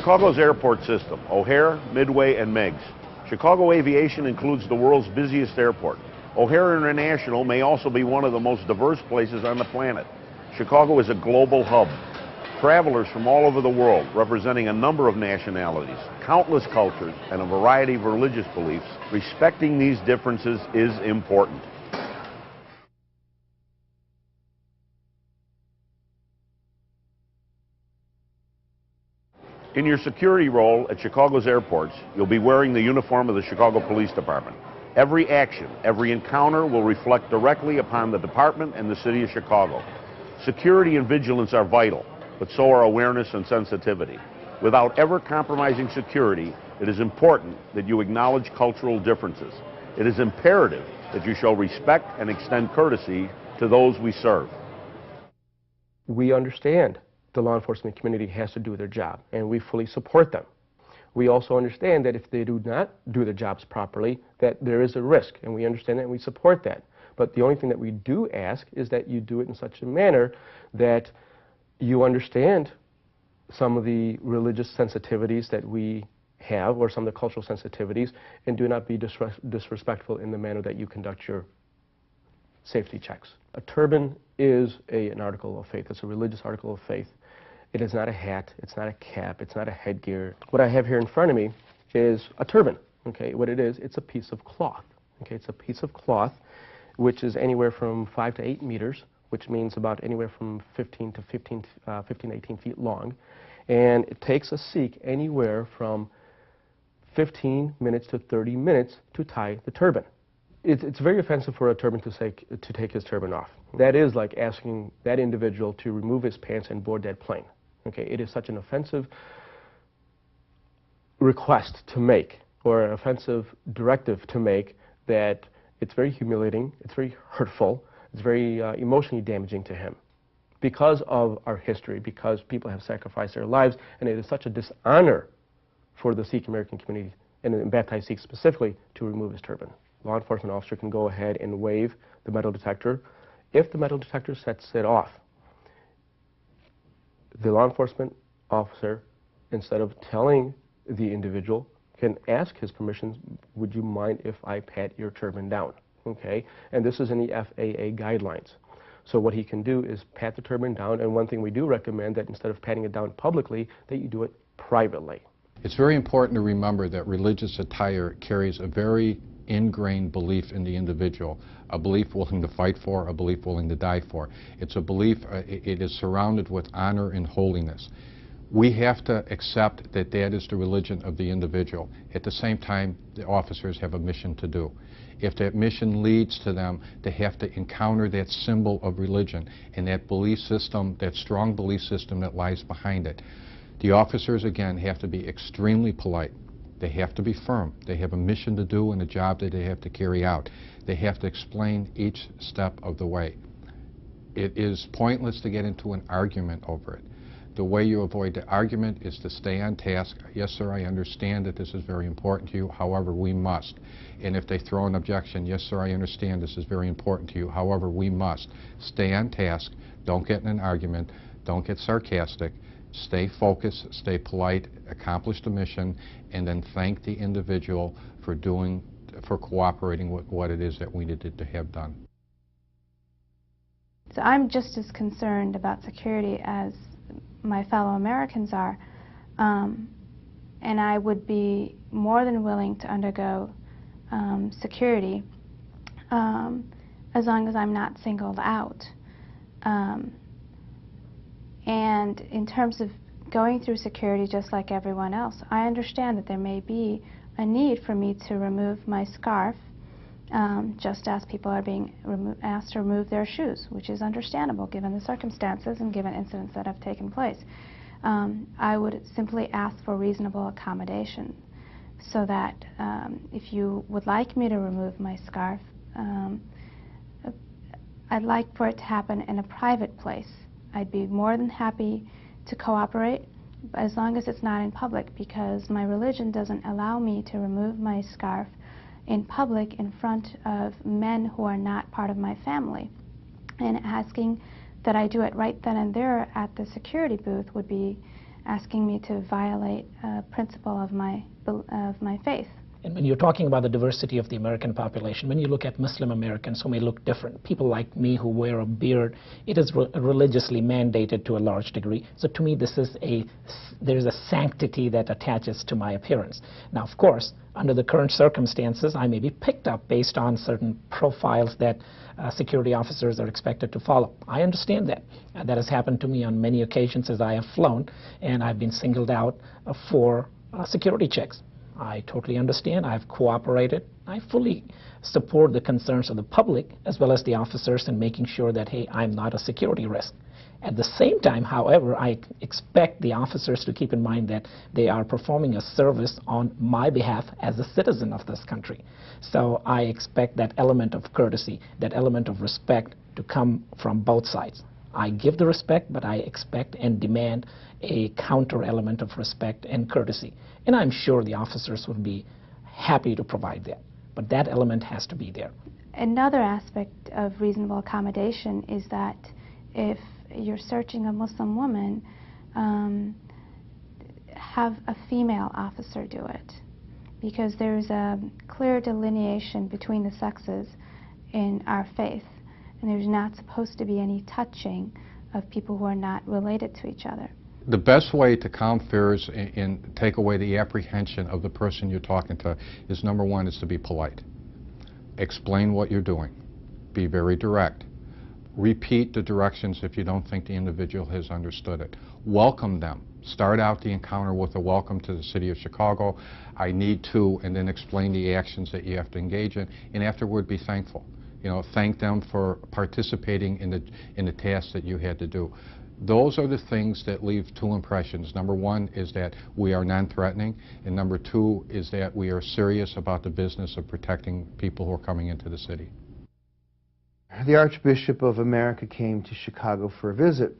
Chicago's airport system: O'Hare, Midway, and Meigs. Chicago aviation includes the world's busiest airport. O'Hare International may also be one of the most diverse places on the planet. Chicago is a global hub. Travelers from all over the world, representing a number of nationalities, countless cultures, and a variety of religious beliefs. Respecting these differences is important. In your security role at Chicago's airports, you'll be wearing the uniform of the Chicago Police Department. Every action, every encounter will reflect directly upon the department and the city of Chicago. Security and vigilance are vital, but so are awareness and sensitivity. Without ever compromising security, it is important that you acknowledge cultural differences. It is imperative that you show respect and extend courtesy to those we serve. We understand the law enforcement community has to do their job, and we fully support them. We also understand that if they do not do their jobs properly, that there is a risk, and we understand that and we support that. But the only thing that we do ask is that you do it in such a manner that you understand some of the religious sensitivities that we have, or some of the cultural sensitivities, and do not be disrespectful in the manner that you conduct your safety checks. A turban is an article of faith. It's a religious article of faith. It is not a hat, it's not a cap, it's not a headgear. What I have here in front of me is a turban. Okay, what it is, it's a piece of cloth. Okay, it's a piece of cloth which is anywhere from 5 to 8 meters, which means about anywhere from 15 to 18 feet long. And it takes a Sikh anywhere from 15 minutes to 30 minutes to tie the turban. It's very offensive for a turban to take his turban off. That is like asking that individual to remove his pants and board that plane. Okay, it is such an offensive request to make, or an offensive directive to make, that it's very humiliating, it's very hurtful, it's very emotionally damaging to him. Because of our history, because people have sacrificed their lives, and it is such a dishonor for the Sikh American community, and baptized Sikhs specifically, to remove his turban. Law enforcement officer can go ahead and wave the metal detector. If the metal detector sets it off, the law enforcement officer, instead of telling the individual, can ask his permission, would you mind if I pat your turban down? Okay, and this is in the FAA guidelines. So what he can do is pat the turban down, and one thing we do recommend, that instead of patting it down publicly, that you do it privately. It's very important to remember that religious attire carries a very ingrained belief in the individual, a belief willing to fight for, a belief willing to die for. It's a belief, it is surrounded with honor and holiness. We have to accept that that is the religion of the individual. At the same time, the officers have a mission to do. If that mission leads to them to have to encounter that symbol of religion and that belief system, that strong belief system that lies behind it, the officers, again, have to be extremely polite. They have to be firm. They have a mission to do and a job that they have to carry out. They have to explain each step of the way. It is pointless to get into an argument over it. The way you avoid the argument is to stay on task. Yes, sir, I understand that this is very important to you, however, we must. And if they throw an objection, yes, sir, I understand this is very important to you, however, we must. Stay on task. Don't get in an argument. Don't get sarcastic. Stay focused, stay polite, accomplish the mission, and then thank the individual for cooperating with what it is that we needed to have done. So I'm just as concerned about security as my fellow Americans are, and I would be more than willing to undergo security as long as I'm not singled out. And in terms of going through security just like everyone else, I understand that there may be a need for me to remove my scarf, just as people are being asked to remove their shoes, which is understandable given the circumstances and given incidents that have taken place. I would simply ask for reasonable accommodation, so that if you would like me to remove my scarf, I'd like for it to happen in a private place. I'd be more than happy to cooperate, as long as it's not in public, because my religion doesn't allow me to remove my scarf in public in front of men who are not part of my family. And asking that I do it right then and there at the security booth would be asking me to violate a principle of my faith. And when you're talking about the diversity of the American population, when you look at Muslim Americans who may look different, people like me who wear a beard, it is religiously mandated to a large degree. So to me, there's a sanctity that attaches to my appearance. Now, of course, under the current circumstances, I may be picked up based on certain profiles that security officers are expected to follow. I understand that. That has happened to me on many occasions as I have flown, and I've been singled out for security checks. I totally understand. I've cooperated. I fully support the concerns of the public as well as the officers in making sure that, hey, I'm not a security risk. At the same time, however, I expect the officers to keep in mind that they are performing a service on my behalf as a citizen of this country. So I expect that element of courtesy, that element of respect to come from both sides. I give the respect, but I expect and demand a counter element of respect and courtesy. And I'm sure the officers would be happy to provide that. But that element has to be there. Another aspect of reasonable accommodation is that if you're searching a Muslim woman, have a female officer do it. Because there's a clear delineation between the sexes in our faith. And there's not supposed to be any touching of people who are not related to each other. The best way to calm fears and take away the apprehension of the person you're talking to is, number one, is to be polite. Explain what you're doing. Be very direct. Repeat the directions if you don't think the individual has understood it. Welcome them. Start out the encounter with a welcome to the city of Chicago. I need to, and then explain the actions that you have to engage in, and afterward be thankful. You know, thank them for participating in the task that you had to do. Those are the things that leave two impressions. Number one is that we are non-threatening, and number two is that we are serious about the business of protecting people who are coming into the city. The Archbishop of America came to Chicago for a visit,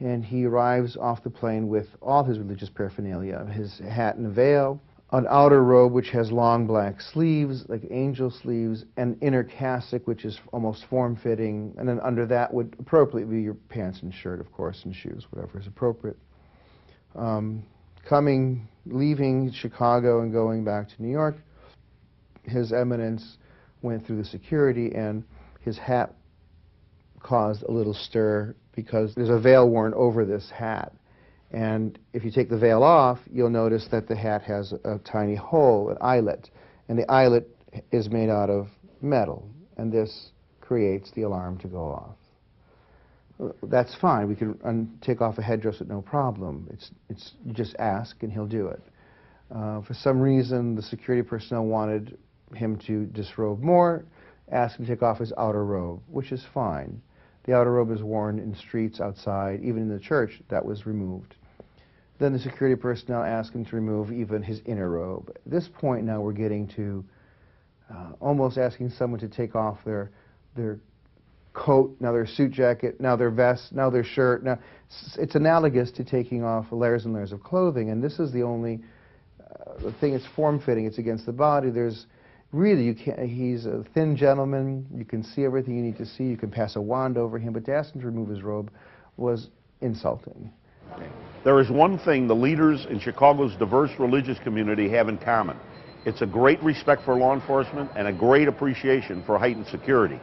and he arrives off the plane with all his religious paraphernalia, his hat and veil, an outer robe which has long black sleeves, like angel sleeves, an inner cassock which is almost form-fitting, and then under that would appropriately be your pants and shirt, of course, and shoes, whatever is appropriate. Leaving Chicago and going back to New York, His Eminence went through the security, and his hat caused a little stir because there's a veil worn over this hat. And if you take the veil off, you'll notice that the hat has a tiny hole, an eyelet. And the eyelet is made out of metal. And this creates the alarm to go off. That's fine. We can take off a headdress with no problem. You just ask and he'll do it. For some reason, the security personnel wanted him to disrobe more, asked him to take off his outer robe, which is fine. The outer robe is worn in streets outside, even in the church. That was removed. Then the security personnel asked him to remove even his inner robe. At this point now we're getting to almost asking someone to take off their coat, now their suit jacket, now their vest, now their shirt. Now it's analogous to taking off layers and layers of clothing, and this is the only thing. It's form-fitting. It's against the body. There's really, you can't. He's a thin gentleman. You can see everything you need to see. You can pass a wand over him, but to ask him to remove his robe was insulting. There is one thing the leaders in Chicago's diverse religious community have in common. It's a great respect for law enforcement and a great appreciation for heightened security.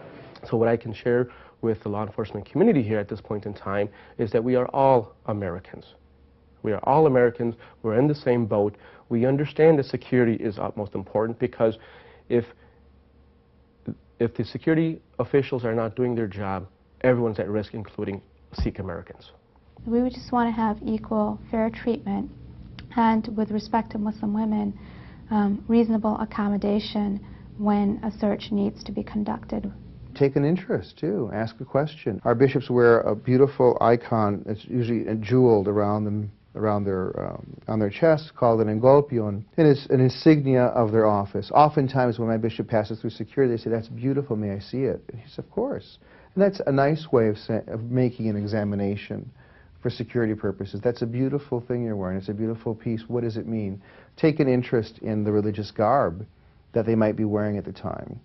So what I can share with the law enforcement community here at this point in time is that we are all Americans. We are all Americans. We're in the same boat. We understand that security is utmost important, because if the security officials are not doing their job, everyone's at risk, including Sikh Americans. We would just want to have equal, fair treatment, and with respect to Muslim women, reasonable accommodation when a search needs to be conducted. Take an interest, too. Ask a question. Our bishops wear a beautiful icon that's usually jeweled around them, on their chest, called an engolpion. It is an insignia of their office. Oftentimes when my bishop passes through security, they say, "That's beautiful, may I see it?" And he says, "Of course." And that's a nice way of making an examination for security purposes. That's a beautiful thing you're wearing. It's a beautiful piece. What does it mean? Take an interest in the religious garb that they might be wearing at the time.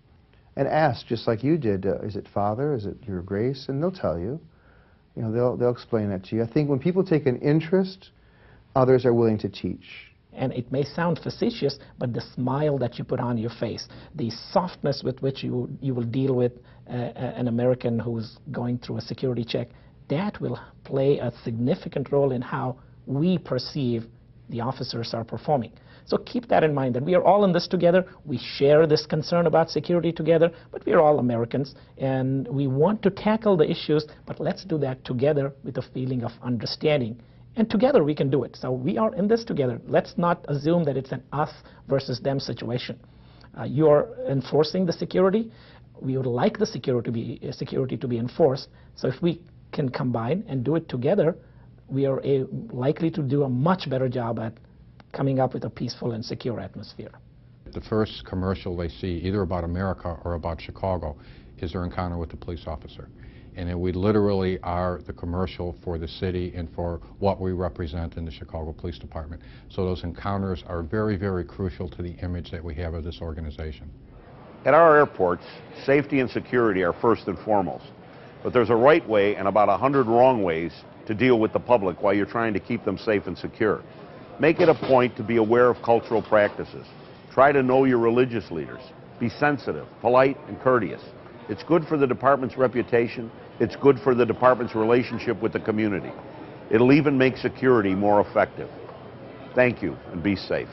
And ask, just like you did, is it Father? Is it Your Grace? And they'll tell you. You know, they'll explain that to you. I think when people take an interest, others are willing to teach. And it may sound facetious, but the smile that you put on your face, the softness with which you will deal with an American who's going through a security check, that will play a significant role in how we perceive the officers are performing. So keep that in mind, that we are all in this together. We share this concern about security together, but we are all Americans, and we want to tackle the issues, but let's do that together with a feeling of understanding. And together we can do it. So we are in this together. Let's not assume that it's an us versus them situation. You are enforcing the security. We would like the security to be enforced. So if we can combine and do it together, we are likely to do a much better job at coming up with a peaceful and secure atmosphere. The first commercial they see, either about America or about Chicago, is their encounter with the police officer. And we literally are the commercial for the city and for what we represent in the Chicago Police Department. So those encounters are very, very crucial to the image that we have of this organization. At our airports, safety and security are first and foremost. But there's a right way and about 100 wrong ways to deal with the public while you're trying to keep them safe and secure. Make it a point to be aware of cultural practices. Try to know your religious leaders. Be sensitive, polite, and courteous. It's good for the department's reputation. It's good for the department's relationship with the community. It'll even make security more effective. Thank you, and be safe.